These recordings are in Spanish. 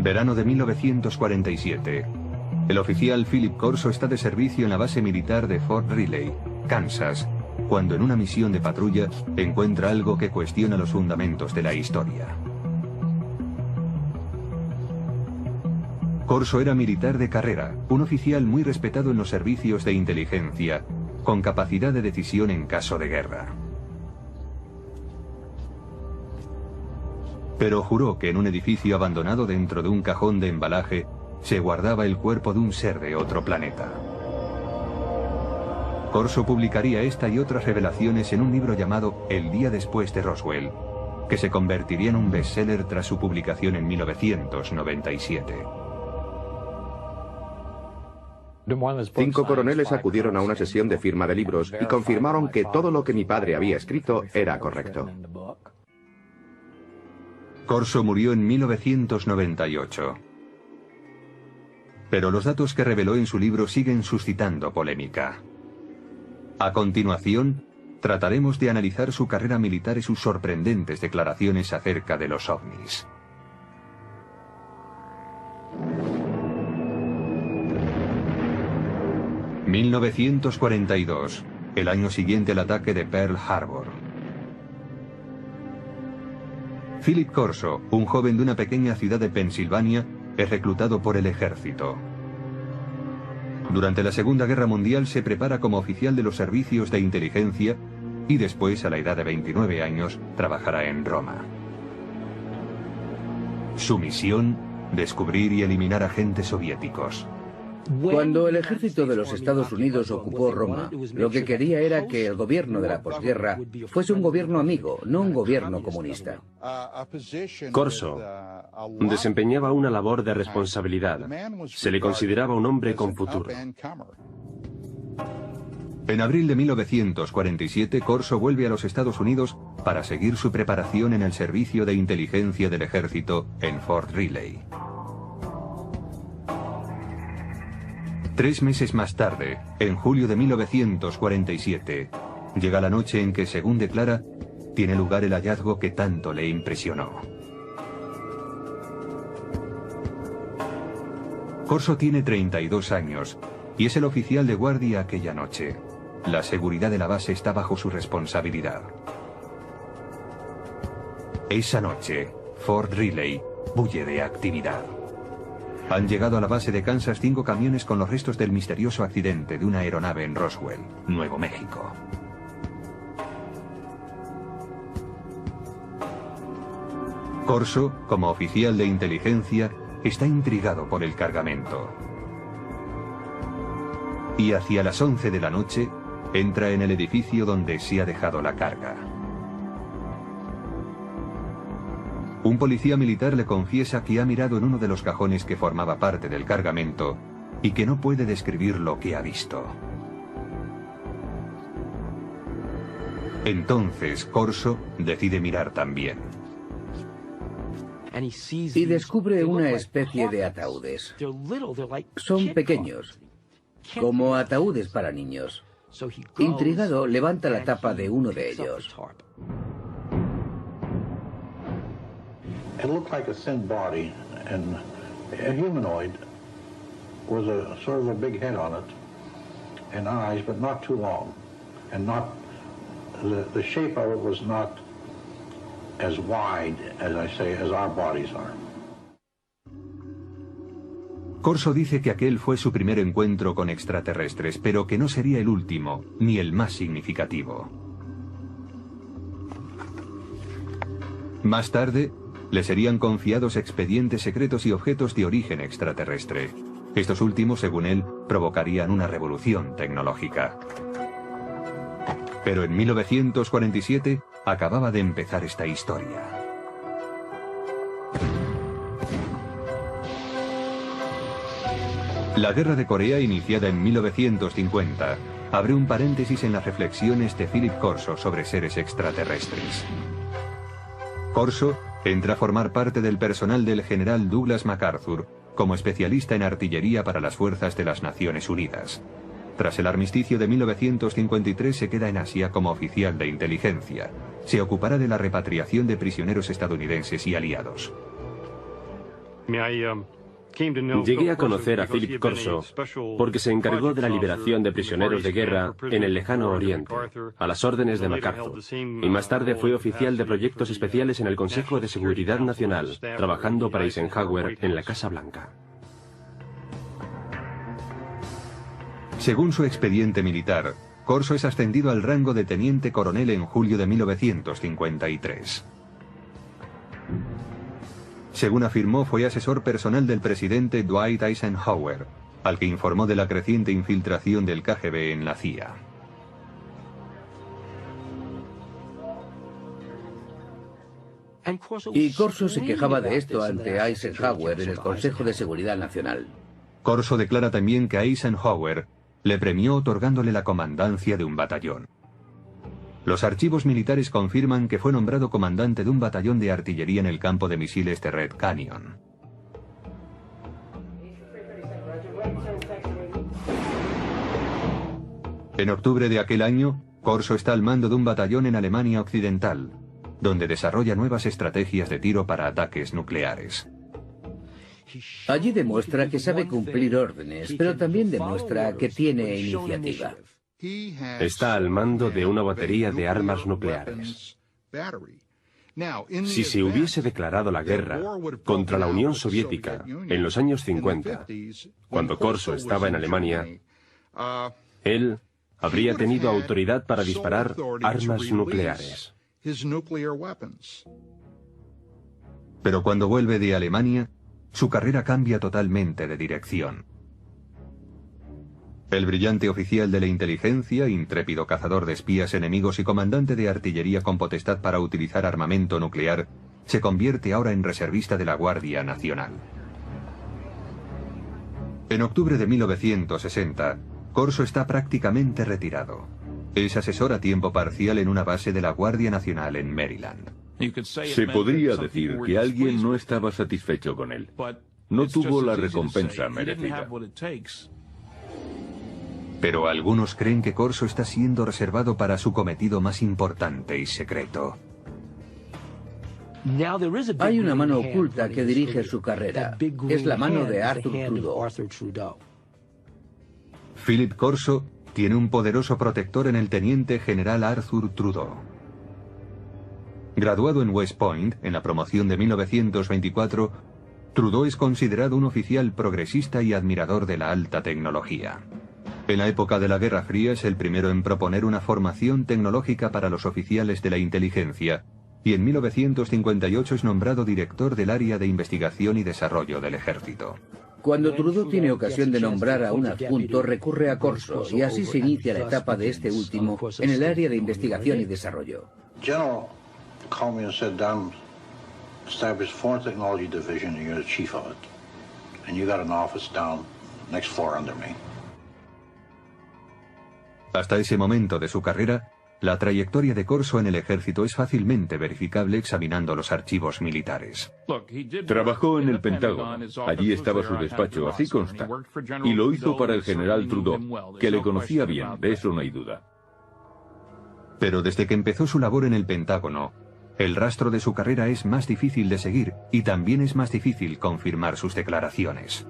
Verano de 1947. El oficial Philip Corso está de servicio en la base militar de Fort Riley, Kansas, cuando en una misión de patrulla encuentra algo que cuestiona los fundamentos de la historia. Corso era militar de carrera, un oficial muy respetado en los servicios de inteligencia, con capacidad de decisión en caso de guerra. Pero juró que en un edificio abandonado dentro de un cajón de embalaje se guardaba el cuerpo de un ser de otro planeta. Corso publicaría esta y otras revelaciones en un libro llamado El día después de Roswell, que se convertiría en un bestseller tras su publicación en 1997. 5 coroneles acudieron a una sesión de firma de libros y confirmaron que todo lo que mi padre había escrito era correcto. Corso murió en 1998. Pero los datos que reveló en su libro siguen suscitando polémica. A continuación, trataremos de analizar su carrera militar y sus sorprendentes declaraciones acerca de los ovnis. ...1942... el año siguiente al ataque de Pearl Harbor. Philip Corso, un joven de una pequeña ciudad de Pensilvania, es reclutado por el ejército. Durante la Segunda Guerra Mundial se prepara como oficial de los servicios de inteligencia y después, a la edad de 29 años, trabajará en Roma. Su misión: descubrir y eliminar agentes soviéticos. Cuando el ejército de los Estados Unidos ocupó Roma, lo que quería era que el gobierno de la posguerra fuese un gobierno amigo, no un gobierno comunista. Corso desempeñaba una labor de responsabilidad. Se le consideraba un hombre con futuro. En abril de 1947, Corso vuelve a los Estados Unidos para seguir su preparación en el servicio de inteligencia del ejército en Fort Riley. 3 meses más tarde, en julio de 1947, llega la noche en que, según declara, tiene lugar el hallazgo que tanto le impresionó. Corso tiene 32 años y es el oficial de guardia aquella noche. La seguridad de la base está bajo su responsabilidad. Esa noche, Fort Riley bulle de actividad. Han llegado a la base de Kansas 5 camiones con los restos del misterioso accidente de una aeronave en Roswell, Nuevo México. Corso, como oficial de inteligencia, está intrigado por el cargamento. Y hacia las 11 de la noche, entra en el edificio donde se ha dejado la carga. Un policía militar le confiesa que ha mirado en uno de los cajones que formaba parte del cargamento y que no puede describir lo que ha visto. Entonces Corso decide mirar también. Y descubre una especie de ataúdes. Son pequeños, como ataúdes para niños. Intrigado, levanta la tapa de uno de ellos. It looked like a thin body and a humanoid with a sort of a big head on it and eyes, but not too long, and not the shape of it was not as wide as I say as our bodies are. Corso dice que aquel fue su primer encuentro con extraterrestres, pero que no sería el último ni el más significativo. Más tarde, le serían confiados expedientes secretos y objetos de origen extraterrestre. Estos últimos, según él, provocarían una revolución tecnológica. Pero en 1947 acababa de empezar esta historia. La Guerra de Corea, iniciada en 1950, abre un paréntesis en las reflexiones de Philip Corso sobre seres extraterrestres. Corso entra a formar parte del personal del general Douglas MacArthur como especialista en artillería para las fuerzas de las Naciones Unidas. Tras el armisticio de 1953 se queda en Asia como oficial de inteligencia. Se ocupará de la repatriación de prisioneros estadounidenses y aliados. Llegué a conocer a Philip Corso porque se encargó de la liberación de prisioneros de guerra en el lejano Oriente, a las órdenes de MacArthur, y más tarde fue oficial de proyectos especiales en el Consejo de Seguridad Nacional, trabajando para Eisenhower en la Casa Blanca. Según su expediente militar, Corso es ascendido al rango de teniente coronel en julio de 1953. Según afirmó, fue asesor personal del presidente Dwight Eisenhower, al que informó de la creciente infiltración del KGB en la CIA. Y Corso se quejaba de esto ante Eisenhower en el Consejo de Seguridad Nacional. Corso declara también que Eisenhower le premió otorgándole la comandancia de un batallón. Los archivos militares confirman que fue nombrado comandante de un batallón de artillería en el campo de misiles de Red Canyon. En octubre de aquel año, Corso está al mando de un batallón en Alemania Occidental, donde desarrolla nuevas estrategias de tiro para ataques nucleares. Allí demuestra que sabe cumplir órdenes, pero también demuestra que tiene iniciativa. Está al mando de una batería de armas nucleares. Si se hubiese declarado la guerra contra la Unión Soviética en los años 50, cuando Corso estaba en Alemania, él habría tenido autoridad para disparar armas nucleares. Pero cuando vuelve de Alemania, su carrera cambia totalmente de dirección. El brillante oficial de la inteligencia, intrépido cazador de espías enemigos y comandante de artillería con potestad para utilizar armamento nuclear, se convierte ahora en reservista de la Guardia Nacional. En octubre de 1960, Corso está prácticamente retirado. Es asesor a tiempo parcial en una base de la Guardia Nacional en Maryland. Se podría decir que alguien no estaba satisfecho con él. No tuvo la recompensa merecida. Pero algunos creen que Corso está siendo reservado para su cometido más importante y secreto. Hay una mano oculta que dirige su carrera. Es la mano de Arthur Trudeau. Philip Corso tiene un poderoso protector en el teniente general Arthur Trudeau. Graduado en West Point, en la promoción de 1924, Trudeau es considerado un oficial progresista y admirador de la alta tecnología. En la época de la Guerra Fría es el primero en proponer una formación tecnológica para los oficiales de la inteligencia, y en 1958 es nombrado director del área de investigación y desarrollo del ejército. Cuando Trudeau tiene ocasión de nombrar a un adjunto, recurre a Corso, y así se inicia la etapa de este último en el área de investigación y desarrollo. General called me and said, "Don, establish Foreign Technology Division, and you're the chief of it. And you got an office down next floor under me." Hasta ese momento de su carrera, la trayectoria de Corso en el ejército es fácilmente verificable examinando los archivos militares. Trabajó en el Pentágono. Allí estaba su despacho, así consta. Y lo hizo para el general Trudeau, que le conocía bien, de eso no hay duda. Pero desde que empezó su labor en el Pentágono, el rastro de su carrera es más difícil de seguir y también es más difícil confirmar sus declaraciones.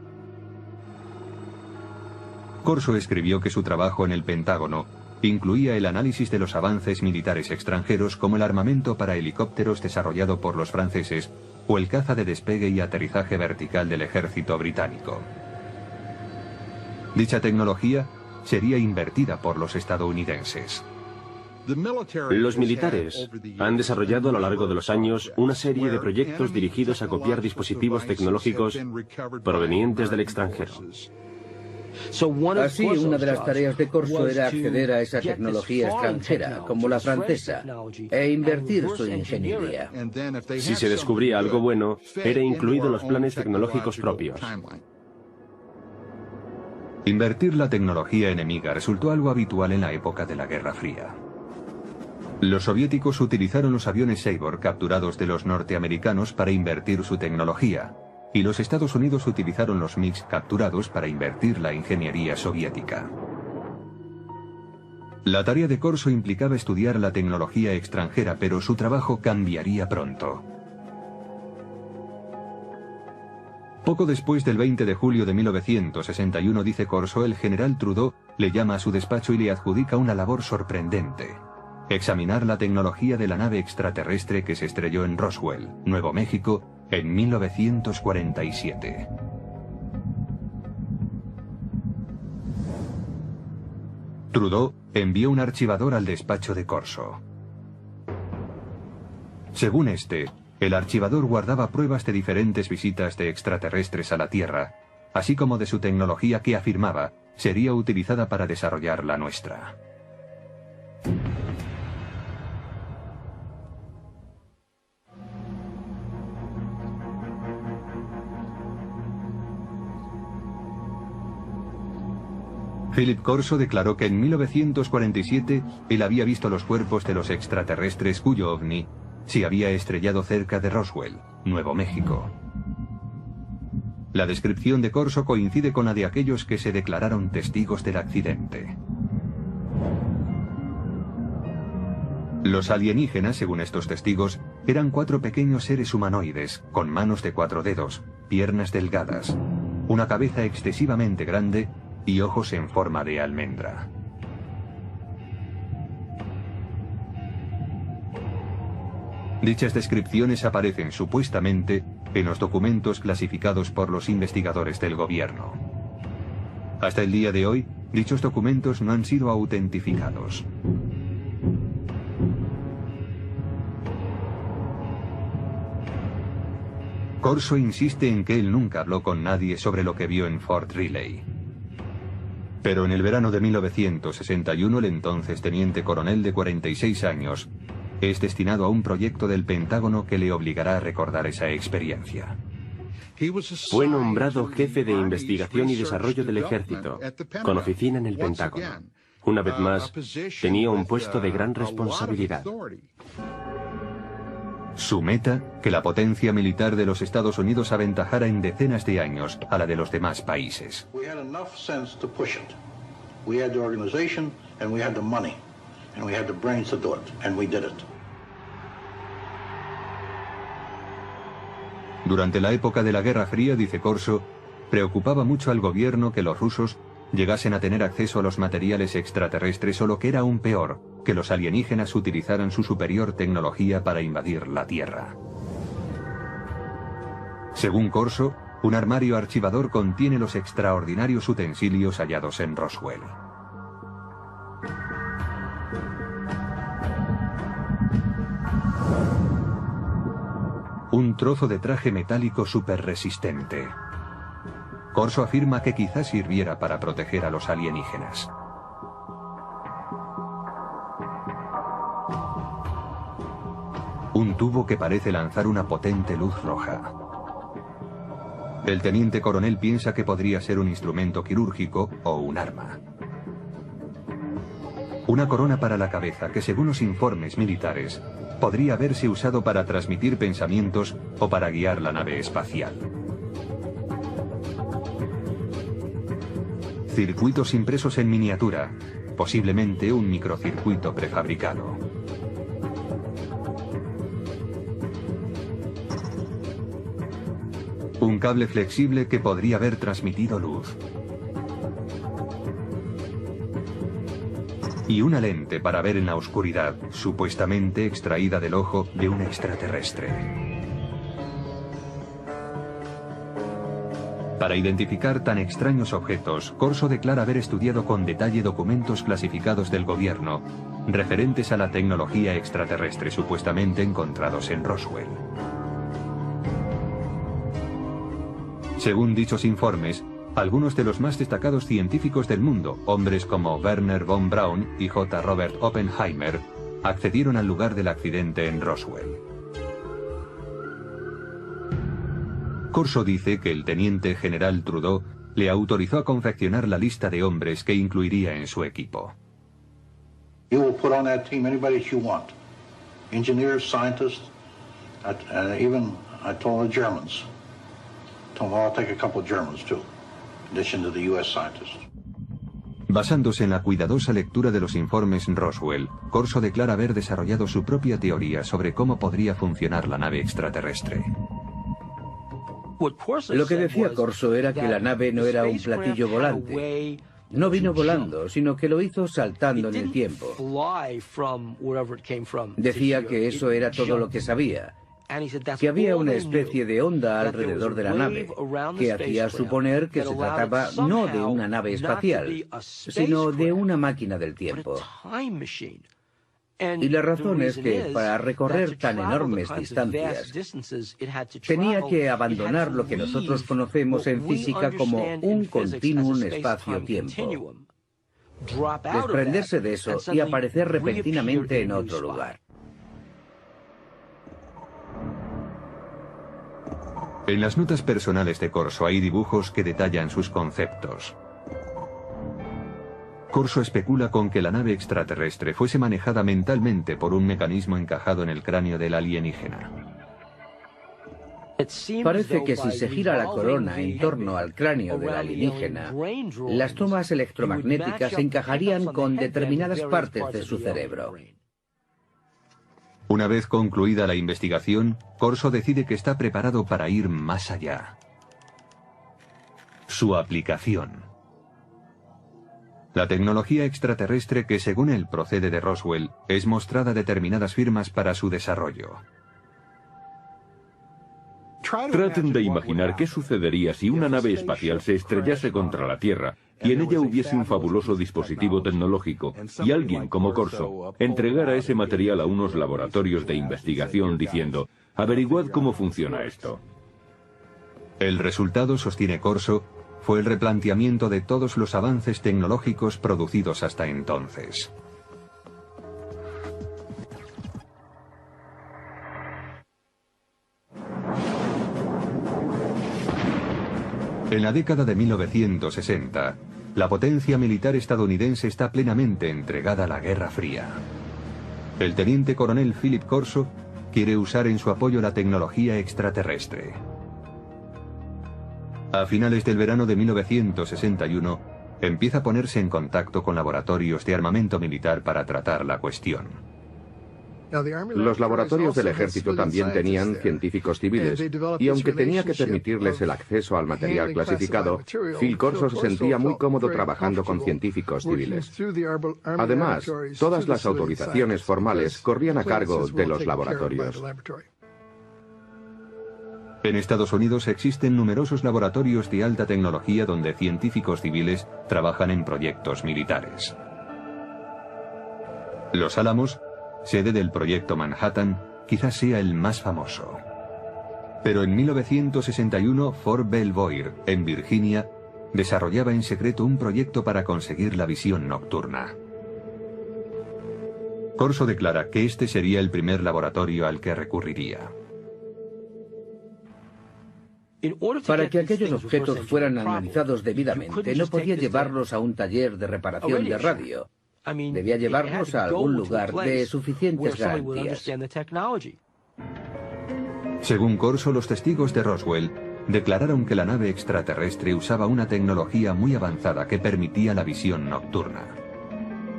Corso escribió que su trabajo en el Pentágono incluía el análisis de los avances militares extranjeros como el armamento para helicópteros desarrollado por los franceses o el caza de despegue y aterrizaje vertical del ejército británico. Dicha tecnología sería invertida por los estadounidenses. Los militares han desarrollado a lo largo de los años una serie de proyectos dirigidos a copiar dispositivos tecnológicos provenientes del extranjero. Así, una de las tareas de Corso era acceder a esa tecnología extranjera, como la francesa, e invertir su ingeniería. Si se descubría algo bueno, era incluido en los planes tecnológicos propios. Invertir la tecnología enemiga resultó algo habitual en la época de la Guerra Fría. Los soviéticos utilizaron los aviones Sabor capturados de los norteamericanos para invertir su tecnología, y los Estados Unidos utilizaron los MiG capturados para invertir la ingeniería soviética. La tarea de Corso implicaba estudiar la tecnología extranjera, pero su trabajo cambiaría pronto. Poco después del 20 de julio de 1961, dice Corso, el general Trudeau le llama a su despacho y le adjudica una labor sorprendente: examinar la tecnología de la nave extraterrestre que se estrelló en Roswell, Nuevo México, en 1947. Trudeau envió un archivador al despacho de Corso. Según este, el archivador guardaba pruebas de diferentes visitas de extraterrestres a la Tierra, así como de su tecnología que afirmaba sería utilizada para desarrollar la nuestra. Philip Corso declaró que en 1947 él había visto los cuerpos de los extraterrestres cuyo ovni se había estrellado cerca de Roswell, Nuevo México. La descripción de Corso coincide con la de aquellos que se declararon testigos del accidente. Los alienígenas, según estos testigos, eran 4 pequeños seres humanoides, con manos de 4 dedos, piernas delgadas, una cabeza excesivamente grande y ojos en forma de almendra. Dichas descripciones aparecen supuestamente en los documentos clasificados por los investigadores del gobierno. Hasta el día de hoy, dichos documentos no han sido autentificados. Corso insiste en que él nunca habló con nadie sobre lo que vio en Fort Riley. Pero en el verano de 1961, el entonces teniente coronel de 46 años es destinado a un proyecto del Pentágono que le obligará a recordar esa experiencia. Fue nombrado jefe de investigación y desarrollo del ejército, con oficina en el Pentágono. Una vez más, tenía un puesto de gran responsabilidad. Su meta, que la potencia militar de los Estados Unidos aventajara en decenas de años a la de los demás países. Durante la época de la Guerra Fría, dice Corso, preocupaba mucho al gobierno que los rusos llegasen a tener acceso a los materiales extraterrestres o, lo que era aún peor, que los alienígenas utilizaran su superior tecnología para invadir la Tierra. Según Corso, un armario archivador contiene los extraordinarios utensilios hallados en Roswell. Un trozo de traje metálico superresistente. Corso afirma que quizás sirviera para proteger a los alienígenas. Un tubo que parece lanzar una potente luz roja. El teniente coronel piensa que podría ser un instrumento quirúrgico o un arma. Una corona para la cabeza que, según los informes militares, podría haberse usado para transmitir pensamientos o para guiar la nave espacial. Circuitos impresos en miniatura, posiblemente un microcircuito prefabricado. Un cable flexible que podría haber transmitido luz. Y una lente para ver en la oscuridad, supuestamente extraída del ojo de un extraterrestre. Para identificar tan extraños objetos, Corso declara haber estudiado con detalle documentos clasificados del gobierno referentes a la tecnología extraterrestre supuestamente encontrados en Roswell. Según dichos informes, algunos de los más destacados científicos del mundo, hombres como Werner von Braun y J. Robert Oppenheimer, accedieron al lugar del accidente en Roswell. Corso dice que el teniente general Trudeau le autorizó a confeccionar la lista de hombres que incluiría en su equipo. You will put on that team anybody that you want. Engineers, scientists, even I told the Germans. Told them I'll take a couple of Germans too, in addition to the US scientists. Basándose en la cuidadosa lectura de los informes Roswell, Corso declara haber desarrollado su propia teoría sobre cómo podría funcionar la nave extraterrestre. Lo que decía Corso era que la nave no era un platillo volante. No vino volando, sino que lo hizo saltando en el tiempo. Decía que eso era todo lo que sabía, que había una especie de onda alrededor de la nave, que hacía suponer que se trataba no de una nave espacial, sino de una máquina del tiempo. Y la razón es que para recorrer tan enormes distancias, tenía que abandonar lo que nosotros conocemos en física como un continuum espacio-tiempo, desprenderse de eso y aparecer repentinamente en otro lugar. En las notas personales de Corso hay dibujos que detallan sus conceptos. Corso especula con que la nave extraterrestre fuese manejada mentalmente por un mecanismo encajado en el cráneo del alienígena. Parece que si se gira la corona en torno al cráneo del alienígena, las tomas electromagnéticas encajarían con determinadas partes de su cerebro. Una vez concluida la investigación, Corso decide que está preparado para ir más allá. Su aplicación. La tecnología extraterrestre que, según él, procede de Roswell, es mostrada a determinadas firmas para su desarrollo. Traten de imaginar qué sucedería si una nave espacial se estrellase contra la Tierra y en ella hubiese un fabuloso dispositivo tecnológico y alguien como Corso entregara ese material a unos laboratorios de investigación diciendo: averiguad cómo funciona esto. El resultado, sostiene Corso, fue el replanteamiento de todos los avances tecnológicos producidos hasta entonces. En la década de 1960, la potencia militar estadounidense está plenamente entregada a la Guerra Fría. El teniente coronel Philip Corso quiere usar en su apoyo la tecnología extraterrestre. A finales del verano de 1961, empieza a ponerse en contacto con laboratorios de armamento militar para tratar la cuestión. Los laboratorios del ejército también tenían científicos civiles, y aunque tenía que permitirles el acceso al material clasificado, Phil Corso se sentía muy cómodo trabajando con científicos civiles. Además, todas las autorizaciones formales corrían a cargo de los laboratorios. En Estados Unidos existen numerosos laboratorios de alta tecnología donde científicos civiles trabajan en proyectos militares. Los Álamos, sede del proyecto Manhattan, quizás sea el más famoso. Pero en 1961, Fort Belvoir, en Virginia, desarrollaba en secreto un proyecto para conseguir la visión nocturna. Corso declara que este sería el primer laboratorio al que recurriría. Para que aquellos objetos fueran analizados debidamente, no podía llevarlos a un taller de reparación de radio. Debía llevarlos a algún lugar de suficientes garantías. Según Corso, los testigos de Roswell declararon que la nave extraterrestre usaba una tecnología muy avanzada que permitía la visión nocturna.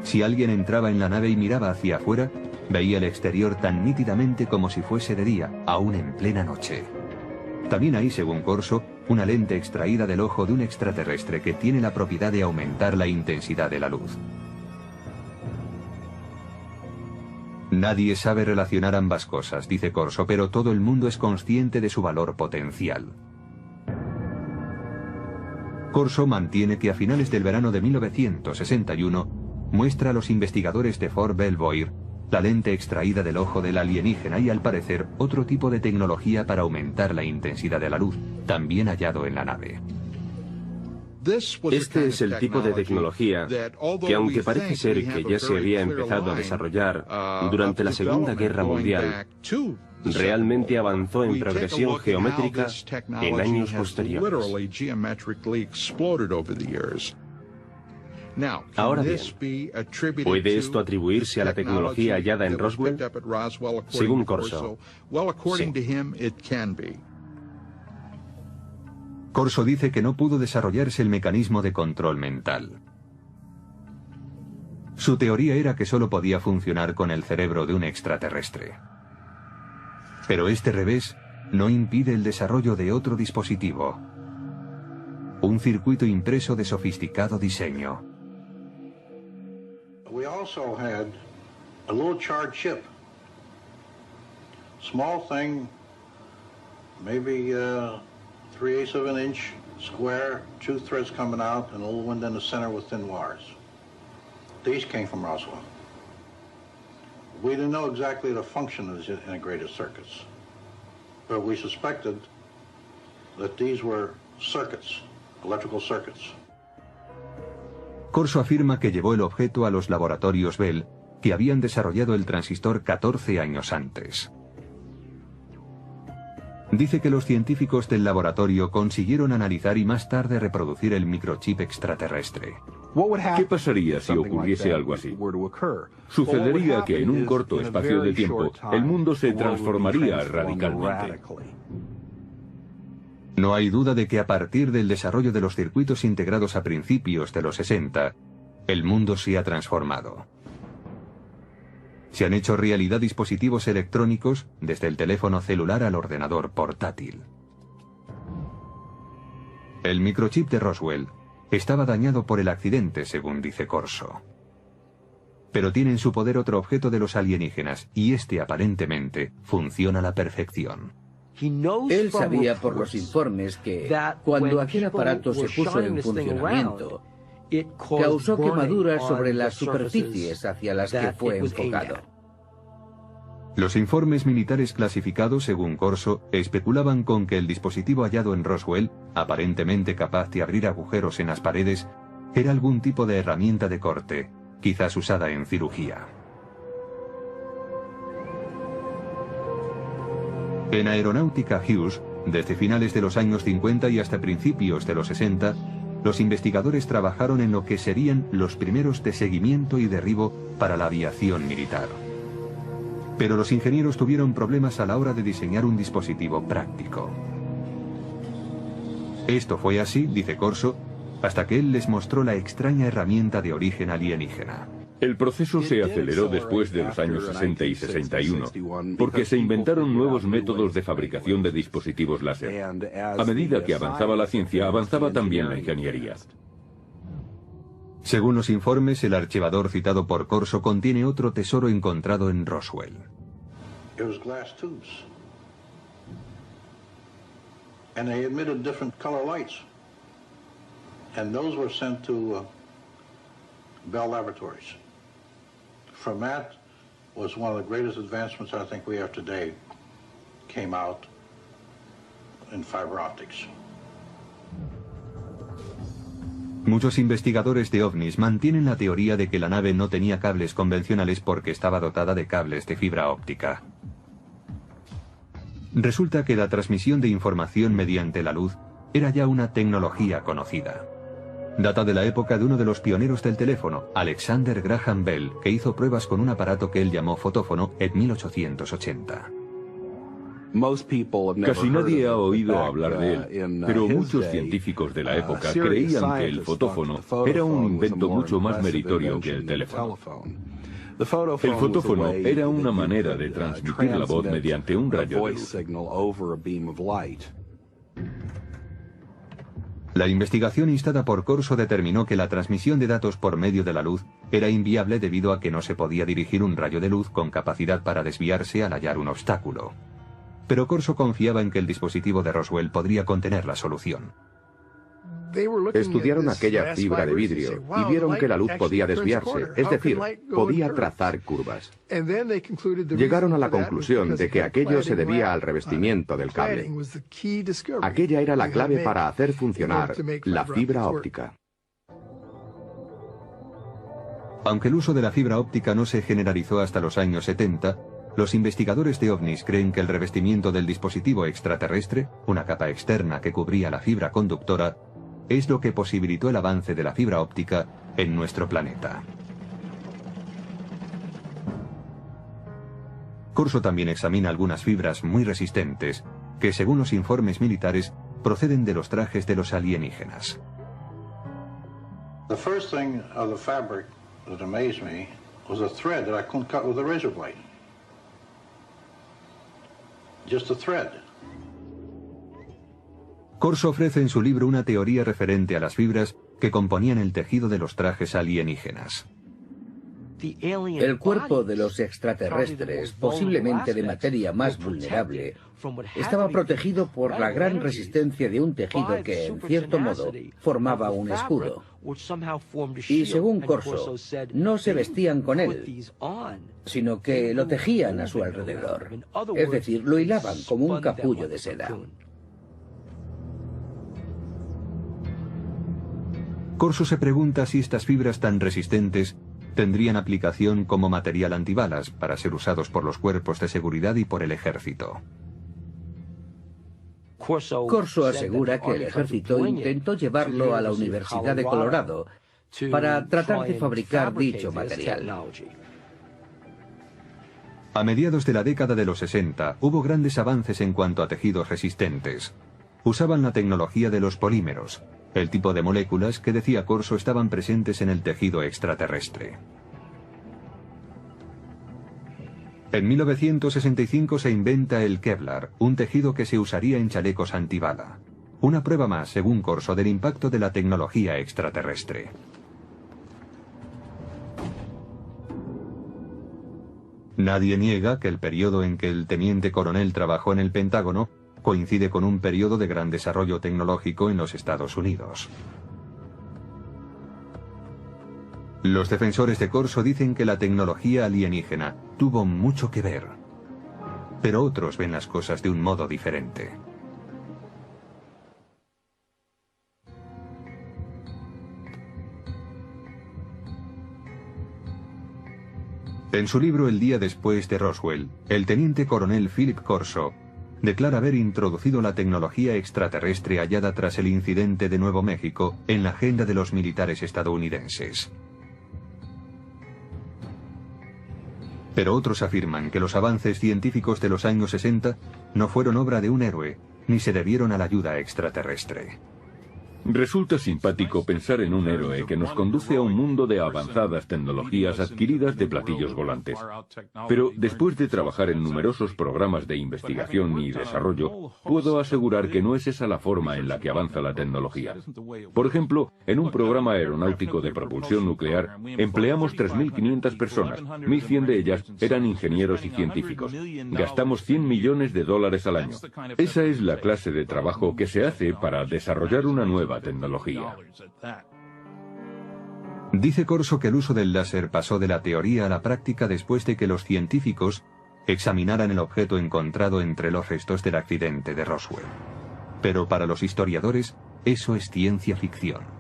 Si alguien entraba en la nave y miraba hacia afuera, veía el exterior tan nítidamente como si fuese de día, aún en plena noche. También hay, según Corso, una lente extraída del ojo de un extraterrestre que tiene la propiedad de aumentar la intensidad de la luz. Nadie sabe relacionar ambas cosas, dice Corso, pero todo el mundo es consciente de su valor potencial. Corso mantiene que a finales del verano de 1961 muestra a los investigadores de Fort Belvoir la lente extraída del ojo del alienígena y, al parecer, otro tipo de tecnología para aumentar la intensidad de la luz, también hallado en la nave. Este es el tipo de tecnología que, aunque parece ser que ya se había empezado a desarrollar durante la Segunda Guerra Mundial, realmente avanzó en progresión geométrica en años posteriores. Ahora bien, ¿puede esto atribuirse a la tecnología hallada en Roswell? Según Corso, sí. Corso dice que no pudo desarrollarse el mecanismo de control mental. Su teoría era que solo podía funcionar con el cerebro de un extraterrestre. Pero este revés no impide el desarrollo de otro dispositivo. Un circuito impreso de sofisticado diseño. We also had a little charred chip. Small thing, maybe 3/8 of an inch square, 2 threads coming out, and a little one in the center with thin wires. These came from Roswell. We didn't know exactly the function of these integrated circuits, but we suspected that these were circuits, electrical circuits. Corso afirma que llevó el objeto a los laboratorios Bell, que habían desarrollado el transistor 14 años antes. Dice que los científicos del laboratorio consiguieron analizar y más tarde reproducir el microchip extraterrestre. ¿Qué pasaría si ocurriese algo así? Sucedería que en un corto espacio de tiempo el mundo se transformaría radicalmente. No hay duda de que a partir del desarrollo de los circuitos integrados a principios de los 60, el mundo se ha transformado. Se han hecho realidad dispositivos electrónicos desde el teléfono celular al ordenador portátil. El microchip de Roswell estaba dañado por el accidente, según dice Corso. Pero tiene en su poder otro objeto de los alienígenas, y este aparentemente funciona a la perfección. Él sabía por los informes que cuando aquel aparato se puso en funcionamiento, causó quemaduras sobre las superficies hacia las que fue enfocado. Los informes militares clasificados, según Corso, especulaban con que el dispositivo hallado en Roswell, aparentemente capaz de abrir agujeros en las paredes, era algún tipo de herramienta de corte, quizás usada en cirugía. En Aeronáutica Hughes, desde finales de los años 50 y hasta principios de los 60, los investigadores trabajaron en lo que serían los primeros de seguimiento y derribo para la aviación militar. Pero los ingenieros tuvieron problemas a la hora de diseñar un dispositivo práctico. Esto fue así, dice Corso, hasta que él les mostró la extraña herramienta de origen alienígena. El proceso se aceleró después de los años 60 y 61, porque se inventaron nuevos métodos de fabricación de dispositivos láser. A medida que avanzaba la ciencia, avanzaba también la ingeniería. Según los informes, el archivador citado por Corso contiene otro tesoro encontrado en Roswell. It was glass tubes. And they emitted different color lights. And those were sent to Bell Laboratories. From that was one of the greatest advancements I think we have today came out in fiber optics. Muchos investigadores de ovnis mantienen la teoría de que la nave no tenía cables convencionales porque estaba dotada de cables de fibra óptica. Resulta que la transmisión de información mediante la luz era ya una tecnología conocida. Data de la época de uno de los pioneros del teléfono, Alexander Graham Bell, que hizo pruebas con un aparato que él llamó fotófono en 1880. Casi nadie ha oído hablar de él, pero muchos científicos de la época creían que el fotófono era un invento mucho más meritorio que el teléfono. El fotófono era una manera de transmitir la voz mediante un rayo de luz. La investigación instada por Corso determinó que la transmisión de datos por medio de la luz era inviable debido a que no se podía dirigir un rayo de luz con capacidad para desviarse al hallar un obstáculo. Pero Corso confiaba en que el dispositivo de Roswell podría contener la solución. Estudiaron aquella fibra de vidrio y vieron que la luz podía desviarse, es decir, podía trazar curvas. Llegaron a la conclusión de que aquello se debía al revestimiento del cable. Aquella era la clave para hacer funcionar la fibra óptica. Aunque el uso de la fibra óptica no se generalizó hasta los años 70, los investigadores de ovnis creen que el revestimiento del dispositivo extraterrestre, una capa externa que cubría la fibra conductora, es lo que posibilitó el avance de la fibra óptica en nuestro planeta. Corso también examina algunas fibras muy resistentes que, según los informes militares, proceden de los trajes de los alienígenas. The first thing of the fabric that amazed me was a thread that I couldn't cut with a razor blade. Just a thread. Corso ofrece en su libro una teoría referente a las fibras que componían el tejido de los trajes alienígenas. El cuerpo de los extraterrestres, posiblemente de materia más vulnerable, estaba protegido por la gran resistencia de un tejido que, en cierto modo, formaba un escudo. Y según Corso, no se vestían con él, sino que lo tejían a su alrededor. Es decir, lo hilaban como un capullo de seda. Corso se pregunta si estas fibras tan resistentes tendrían aplicación como material antibalas para ser usados por los cuerpos de seguridad y por el ejército. Corso asegura que el ejército intentó llevarlo a la Universidad de Colorado para tratar de fabricar dicho material. A mediados de la década de los 60 hubo grandes avances en cuanto a tejidos resistentes. Usaban la tecnología de los polímeros, el tipo de moléculas que, decía Corso, estaban presentes en el tejido extraterrestre. En 1965 se inventa el Kevlar, un tejido que se usaría en chalecos antibala. Una prueba más, según Corso, del impacto de la tecnología extraterrestre. Nadie niega que el periodo en que el teniente coronel trabajó en el Pentágono coincide con un periodo de gran desarrollo tecnológico en los Estados Unidos. Los defensores de Corso dicen que la tecnología alienígena tuvo mucho que ver, pero otros ven las cosas de un modo diferente. En su libro El día después de Roswell, el teniente coronel Philip Corso declara haber introducido la tecnología extraterrestre hallada tras el incidente de Nuevo México en la agenda de los militares estadounidenses. Pero otros afirman que los avances científicos de los años 60 no fueron obra de un héroe, ni se debieron a la ayuda extraterrestre. Resulta simpático pensar en un héroe que nos conduce a un mundo de avanzadas tecnologías adquiridas de platillos volantes. Pero después de trabajar en numerosos programas de investigación y desarrollo, puedo asegurar que no es esa la forma en la que avanza la tecnología. Por ejemplo, en un programa aeronáutico de propulsión nuclear, empleamos 3.500 personas, 1.100 de ellas eran ingenieros y científicos. Gastamos $100 millones al año. Esa es la clase de trabajo que se hace para desarrollar una nueva tecnología. Dice Corso que el uso del láser pasó de la teoría a la práctica después de que los científicos examinaran el objeto encontrado entre los restos del accidente de Roswell. Pero para los historiadores, eso es ciencia ficción.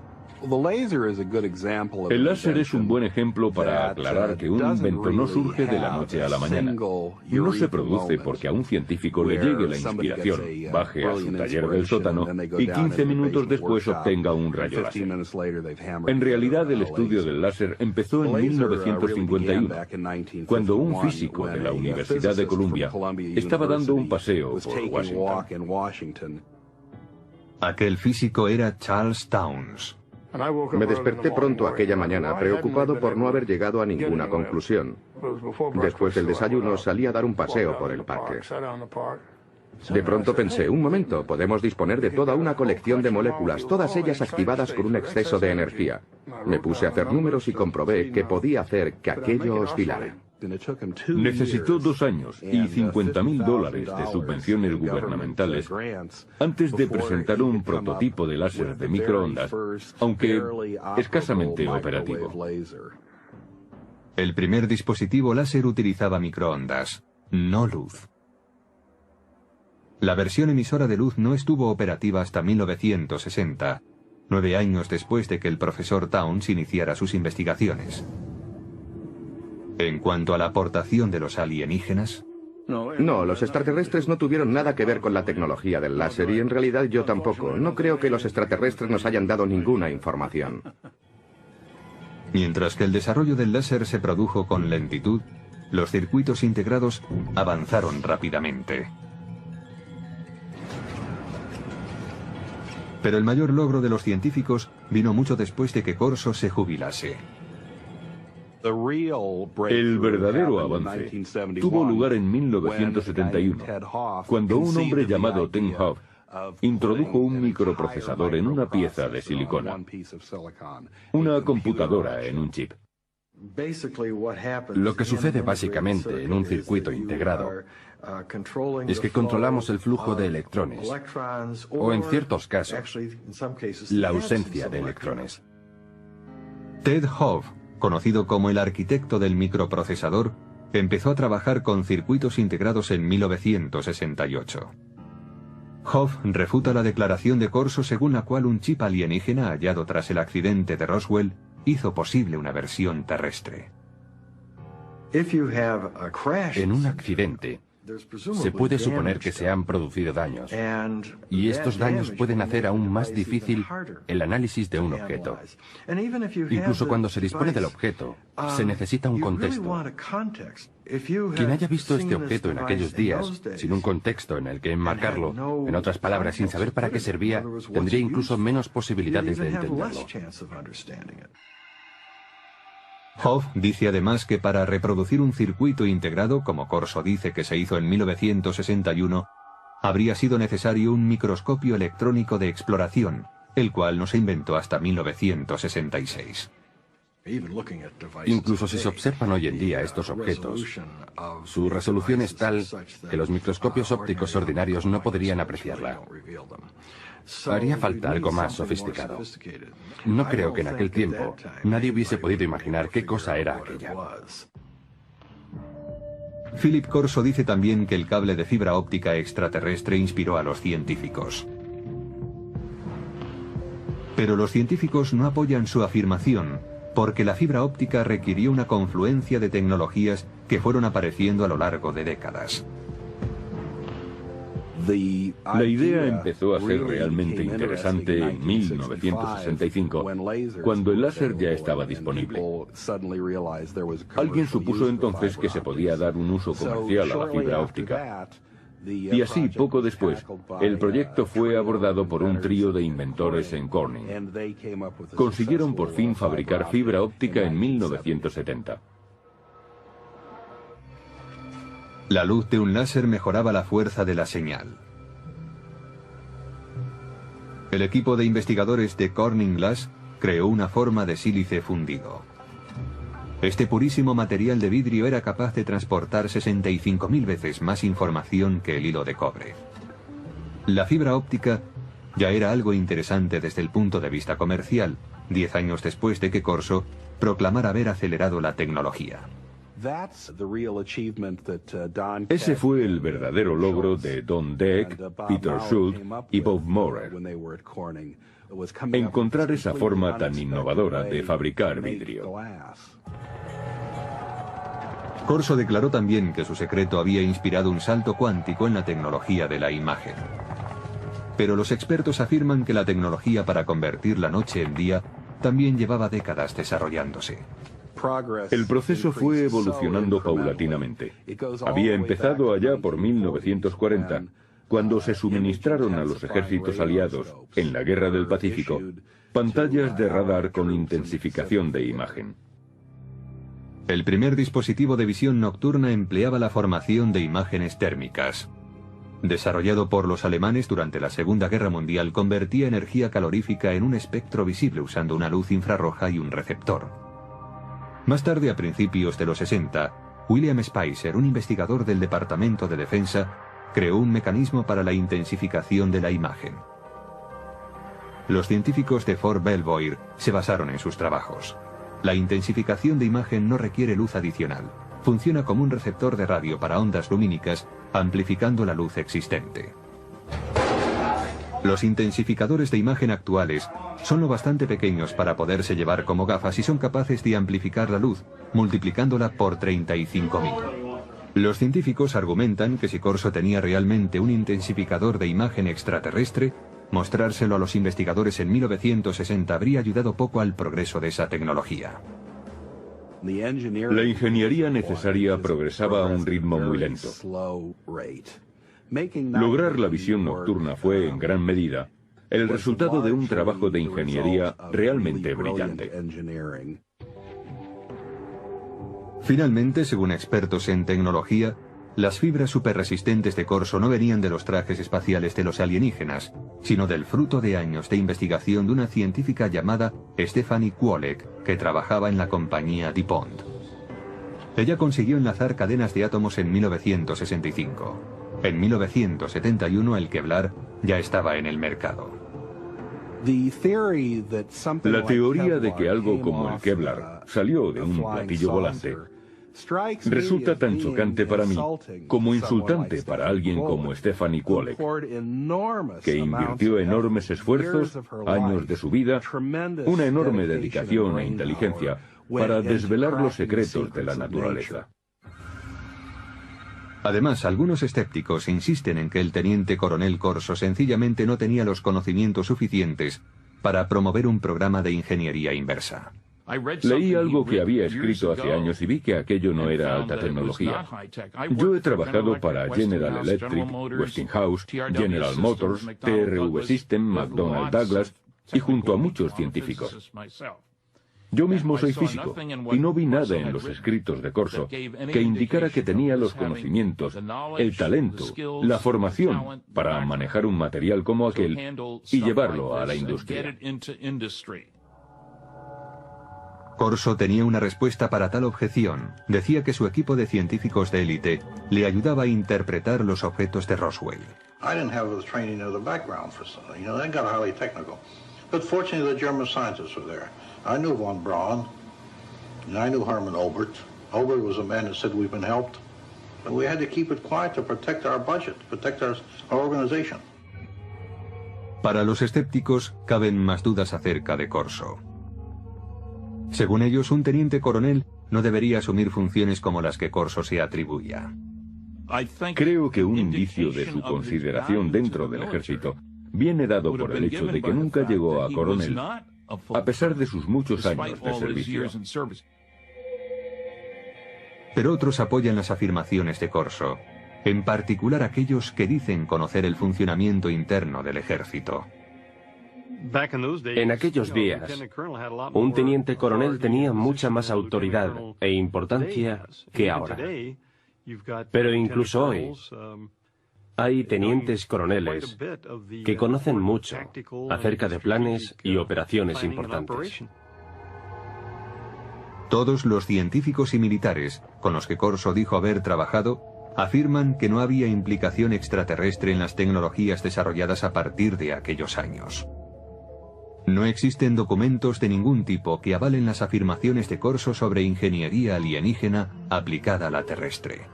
El láser es un buen ejemplo para aclarar que un invento no surge de la noche a la mañana. No se produce porque a un científico le llegue la inspiración, baje a su taller del sótano y 15 minutos después obtenga un rayo láser. En realidad, el estudio del láser empezó en 1951, cuando un físico de la Universidad de Columbia estaba dando un paseo por Washington. Aquel físico era Charles Townes. Me desperté pronto aquella mañana, preocupado por no haber llegado a ninguna conclusión. Después del desayuno salí a dar un paseo por el parque. De pronto pensé, un momento, podemos disponer de toda una colección de moléculas, todas ellas activadas con un exceso de energía. Me puse a hacer números y comprobé que podía hacer que aquello oscilara. Necesitó 2 años y $50.000 de subvenciones gubernamentales antes de presentar un prototipo de láser de microondas, aunque escasamente operativo. El primer dispositivo láser utilizaba microondas, no luz. La versión emisora de luz no estuvo operativa hasta 1960, 9 años después de que el profesor Townes iniciara sus investigaciones. En cuanto a la aportación de los alienígenas... No, los extraterrestres no tuvieron nada que ver con la tecnología del láser y en realidad yo tampoco. No creo que los extraterrestres nos hayan dado ninguna información. Mientras que el desarrollo del láser se produjo con lentitud, los circuitos integrados avanzaron rápidamente. Pero el mayor logro de los científicos vino mucho después de que Corso se jubilase. El verdadero avance tuvo lugar en 1971, cuando un hombre llamado Tim Hoff introdujo un microprocesador en una pieza de silicona, una computadora en un chip. Lo que sucede básicamente en un circuito integrado es que controlamos el flujo de electrones, o en ciertos casos, la ausencia de electrones. Ted Hove, conocido como el arquitecto del microprocesador, empezó a trabajar con circuitos integrados en 1968. Hove refuta la declaración de Corso según la cual un chip alienígena hallado tras el accidente de Roswell hizo posible una versión terrestre. En un accidente, se puede suponer que se han producido daños, y estos daños pueden hacer aún más difícil el análisis de un objeto. Incluso cuando se dispone del objeto, se necesita un contexto. Quien haya visto este objeto en aquellos días, sin un contexto en el que enmarcarlo, en otras palabras, sin saber para qué servía, tendría incluso menos posibilidades de entenderlo. Hove dice además que para reproducir un circuito integrado, como Corso dice que se hizo en 1961, habría sido necesario un microscopio electrónico de exploración, el cual no se inventó hasta 1966. Incluso si se observan hoy en día estos objetos, su resolución es tal que los microscopios ópticos ordinarios no podrían apreciarla. Haría falta algo más sofisticado. No creo que en aquel tiempo nadie hubiese podido imaginar qué cosa era aquella. Philip Corso dice también que el cable de fibra óptica extraterrestre inspiró a los científicos. Pero los científicos no apoyan su afirmación, porque la fibra óptica requirió una confluencia de tecnologías que fueron apareciendo a lo largo de décadas. La idea empezó a ser realmente interesante en 1965, cuando el láser ya estaba disponible. Alguien supuso entonces que se podía dar un uso comercial a la fibra óptica. Y así, poco después, el proyecto fue abordado por un trío de inventores en Corning. Consiguieron por fin fabricar fibra óptica en 1970. La luz de un láser mejoraba la fuerza de la señal. El equipo de investigadores de Corning Glass creó una forma de sílice fundido. Este purísimo material de vidrio era capaz de transportar 65.000 veces más información que el hilo de cobre. La fibra óptica ya era algo interesante desde el punto de vista comercial, 10 años después de que Corso proclamara haber acelerado la tecnología. Ese fue el verdadero logro de Don Deck, Peter Schultz y Bob Maurer. Encontrar esa forma tan innovadora de fabricar vidrio. Corso declaró también que su secreto había inspirado un salto cuántico en la tecnología de la imagen. Pero los expertos afirman que la tecnología para convertir la noche en día también llevaba décadas desarrollándose. El proceso fue evolucionando paulatinamente. Había empezado allá por 1940, cuando se suministraron a los ejércitos aliados, en la Guerra del Pacífico, pantallas de radar con intensificación de imagen. El primer dispositivo de visión nocturna empleaba la formación de imágenes térmicas. Desarrollado por los alemanes durante la Segunda Guerra Mundial, convertía energía calorífica en un espectro visible usando una luz infrarroja y un receptor. Más tarde, a principios de los 60, William Spicer, un investigador del Departamento de Defensa, creó un mecanismo para la intensificación de la imagen. Los científicos de Fort Belvoir se basaron en sus trabajos. La intensificación de imagen no requiere luz adicional. Funciona como un receptor de radio para ondas lumínicas, amplificando la luz existente. Los intensificadores de imagen actuales son lo bastante pequeños para poderse llevar como gafas y son capaces de amplificar la luz, multiplicándola por 35.000. Los científicos argumentan que si Corso tenía realmente un intensificador de imagen extraterrestre, mostrárselo a los investigadores en 1960 habría ayudado poco al progreso de esa tecnología. La ingeniería necesaria progresaba a un ritmo muy lento. Lograr la visión nocturna fue, en gran medida, el resultado de un trabajo de ingeniería realmente brillante. Finalmente, según expertos en tecnología, las fibras superresistentes de Corso no venían de los trajes espaciales de los alienígenas, sino del fruto de años de investigación de una científica llamada Stephanie Kwolek, que trabajaba en la compañía DuPont. Ella consiguió enlazar cadenas de átomos en 1965. En 1971 el Kevlar ya estaba en el mercado. La teoría de que algo como el Kevlar salió de un platillo volante resulta tan chocante para mí como insultante para alguien como Stephanie Kwolek, que invirtió enormes esfuerzos, años de su vida, una enorme dedicación e inteligencia para desvelar los secretos de la naturaleza. Además, algunos escépticos insisten en que el teniente coronel Corso sencillamente no tenía los conocimientos suficientes para promover un programa de ingeniería inversa. Leí algo que había escrito hace años y vi que aquello no era alta tecnología. Yo he trabajado para General Electric, Westinghouse, General Motors, TRV System, McDonnell Douglas y junto a muchos científicos. Yo mismo soy físico y no vi nada en los escritos de Corso que indicara que tenía los conocimientos, el talento, la formación para manejar un material como aquel y llevarlo a la industria. Corso tenía una respuesta para tal objeción. Decía que su equipo de científicos de élite le ayudaba a interpretar los objetos de Roswell. I didn't have the training or the background for something. They got highly technical. But fortunately, the German scientists were there. I knew von Braun, and I knew Hermann Oberth. Oberth was a man that said we've been helped. But we had to keep it quiet to protect our budget, protect our organization. Para los escépticos, caben más dudas acerca de Corso. Según ellos, un teniente coronel no debería asumir funciones como las que Corso se atribuía. Creo que un indicio de su consideración dentro del ejército viene dado por el hecho de que nunca llegó a coronel, a pesar de sus muchos años de servicio. Pero otros apoyan las afirmaciones de Corso, en particular aquellos que dicen conocer el funcionamiento interno del ejército. En aquellos días, un teniente coronel tenía mucha más autoridad e importancia que ahora. Pero incluso hoy, hay tenientes coroneles que conocen mucho acerca de planes y operaciones importantes. Todos los científicos y militares con los que Corso dijo haber trabajado afirman que no había implicación extraterrestre en las tecnologías desarrolladas a partir de aquellos años. No existen documentos de ningún tipo que avalen las afirmaciones de Corso sobre ingeniería alienígena aplicada a la terrestre.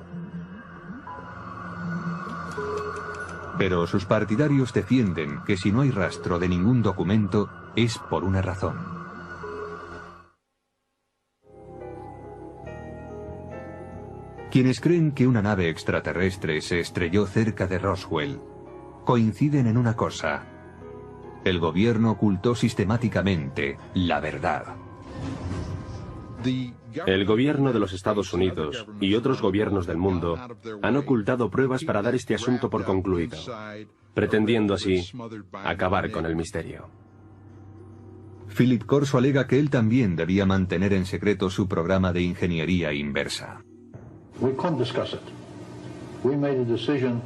Pero sus partidarios defienden que si no hay rastro de ningún documento, es por una razón. Quienes creen que una nave extraterrestre se estrelló cerca de Roswell coinciden en una cosa: el gobierno ocultó sistemáticamente la verdad. El gobierno de los Estados Unidos y otros gobiernos del mundo han ocultado pruebas para dar este asunto por concluido, pretendiendo así acabar con el misterio. Philip Corso alega que él también debía mantener en secreto su programa de ingeniería inversa. We couldn't discuss it. We made a decision.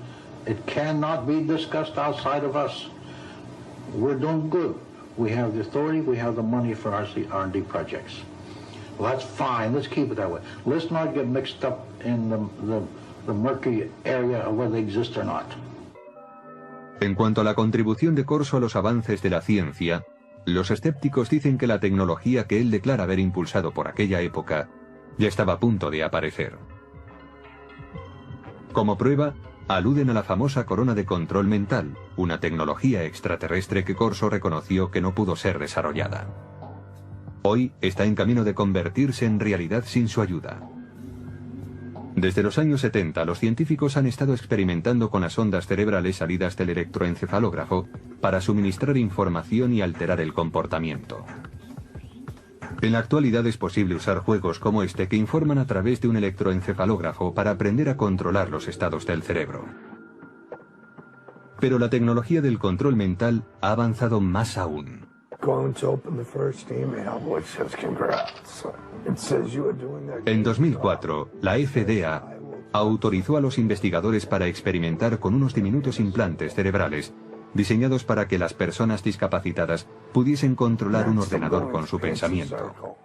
It cannot be discussed outside of us. We're doing good. We have the authority, we have the money for our R&D projects. Well, that's fine. Let's keep it that way. Let's not get mixed up in the murky area of whether they exist or not. En cuanto a la contribución de Corso a los avances de la ciencia, los escépticos dicen que la tecnología que él declara haber impulsado por aquella época ya estaba a punto de aparecer. Como prueba, aluden a la famosa corona de control mental, una tecnología extraterrestre que Corso reconoció que no pudo ser desarrollada. Hoy está en camino de convertirse en realidad sin su ayuda. Desde los años 70, los científicos han estado experimentando con las ondas cerebrales salidas del electroencefalógrafo para suministrar información y alterar el comportamiento. En la actualidad es posible usar juegos como este que informan a través de un electroencefalógrafo para aprender a controlar los estados del cerebro. Pero la tecnología del control mental ha avanzado más aún. En 2004, la FDA autorizó a los investigadores para experimentar con unos diminutos implantes cerebrales, diseñados para que las personas discapacitadas pudiesen controlar un ordenador con su pensamiento.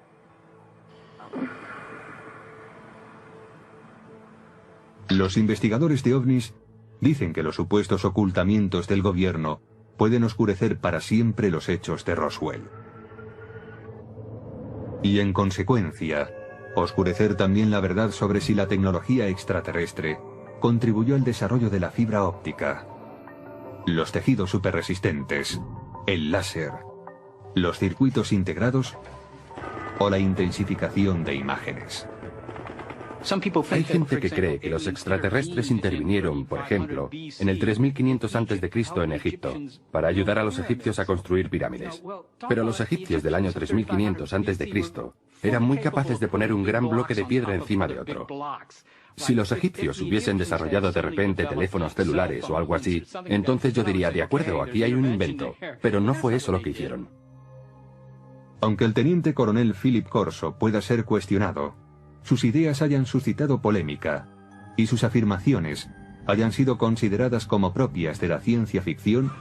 Los investigadores de ovnis dicen que los supuestos ocultamientos del gobierno pueden oscurecer para siempre los hechos de Roswell. Y en consecuencia, oscurecer también la verdad sobre si la tecnología extraterrestre contribuyó al desarrollo de la fibra óptica, los tejidos superresistentes, el láser, los circuitos integrados o la intensificación de imágenes. Hay gente que cree que los extraterrestres intervinieron, por ejemplo, en el 3500 a.C. en Egipto, para ayudar a los egipcios a construir pirámides. Pero los egipcios del año 3500 a.C. eran muy capaces de poner un gran bloque de piedra encima de otro. Si los egipcios hubiesen desarrollado de repente teléfonos celulares o algo así, entonces yo diría, de acuerdo, aquí hay un invento. Pero no fue eso lo que hicieron. Aunque el teniente coronel Philip Corso pueda ser cuestionado, sus ideas hayan suscitado polémica y sus afirmaciones hayan sido consideradas como propias de la ciencia ficción,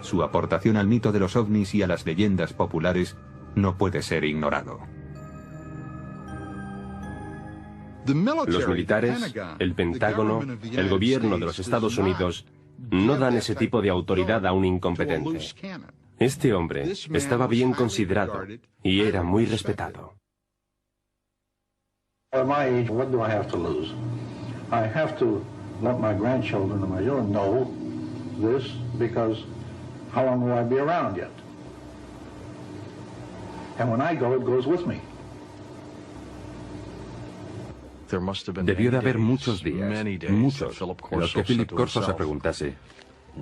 su aportación al mito de los ovnis y a las leyendas populares no puede ser ignorado. Los militares, el Pentágono, el gobierno de los Estados Unidos no dan ese tipo de autoridad a un incompetente. Este hombre estaba bien considerado y era muy respetado. At my age, what do I have to lose? I have to let my grandchildren and my children know this, because how long will I be around yet? And when I go, it goes with me. Debió de haber muchos días, muchos, en los que Philip Corso se preguntase,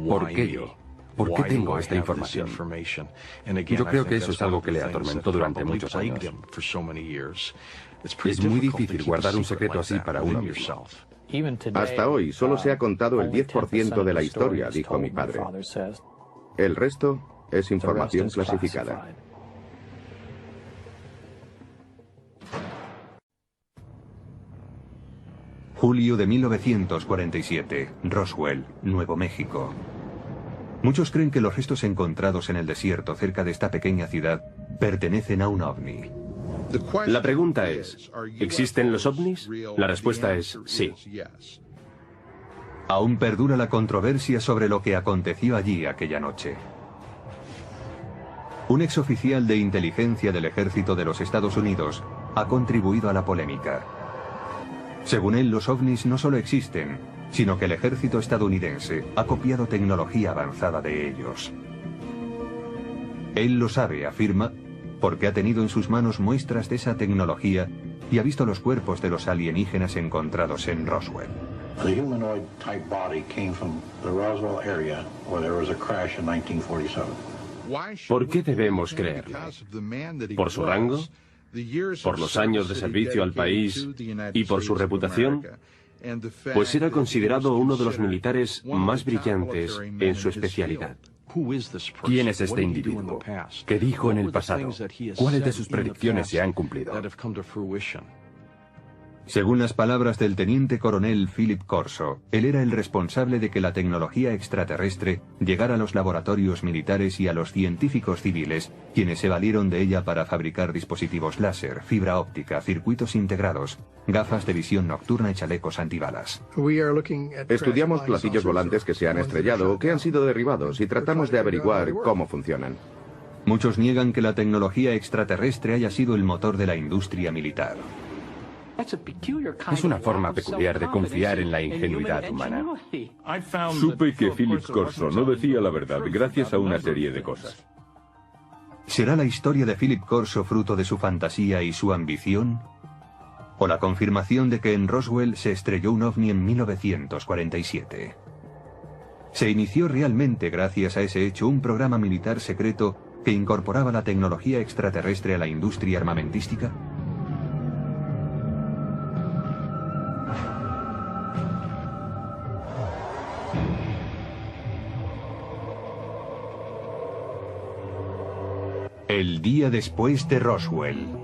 ¿por qué yo? ¿Por qué tengo esta información? Yo creo que eso es algo que le atormentó durante muchos años. Es muy difícil guardar un secreto así para uno mismo. Hasta hoy solo se ha contado el 10% de la historia, dijo mi padre. El resto es información clasificada. Julio de 1947, Roswell, Nuevo México. Muchos creen que los restos encontrados en el desierto cerca de esta pequeña ciudad pertenecen a un ovni. La pregunta es, ¿existen los ovnis? La respuesta es sí. Aún perdura la controversia sobre lo que aconteció allí aquella noche. Un exoficial de inteligencia del ejército de los Estados Unidos ha contribuido a la polémica. Según él, los ovnis no solo existen, sino que el ejército estadounidense ha copiado tecnología avanzada de ellos. Él lo sabe, afirma, porque ha tenido en sus manos muestras de esa tecnología y ha visto los cuerpos de los alienígenas encontrados en Roswell. The humanoid type body came from the Roswell area where there was a crash in 1947. ¿Por qué debemos creerle? ¿Por su rango? ¿Por los años de servicio al país y por su reputación? Pues era considerado uno de los militares más brillantes en su especialidad. ¿Quién es este individuo? ¿Qué dijo en el pasado? ¿Cuáles de sus predicciones se han cumplido? Según las palabras del teniente coronel Philip Corso, él era el responsable de que la tecnología extraterrestre llegara a los laboratorios militares y a los científicos civiles, quienes se valieron de ella para fabricar dispositivos láser, fibra óptica, circuitos integrados, gafas de visión nocturna y chalecos antibalas. Estudiamos platillos volantes que se han estrellado o que han sido derribados y tratamos de averiguar cómo funcionan. Muchos niegan que la tecnología extraterrestre haya sido el motor de la industria militar. Es una forma peculiar de confiar en la ingenuidad humana. Supe que Philip Corso no decía la verdad gracias a una serie de cosas. ¿Será la historia de Philip Corso fruto de su fantasía y su ambición? ¿O la confirmación de que en Roswell se estrelló un ovni en 1947? ¿Se inició realmente gracias a ese hecho un programa militar secreto que incorporaba la tecnología extraterrestre a la industria armamentística? El día después de Roswell.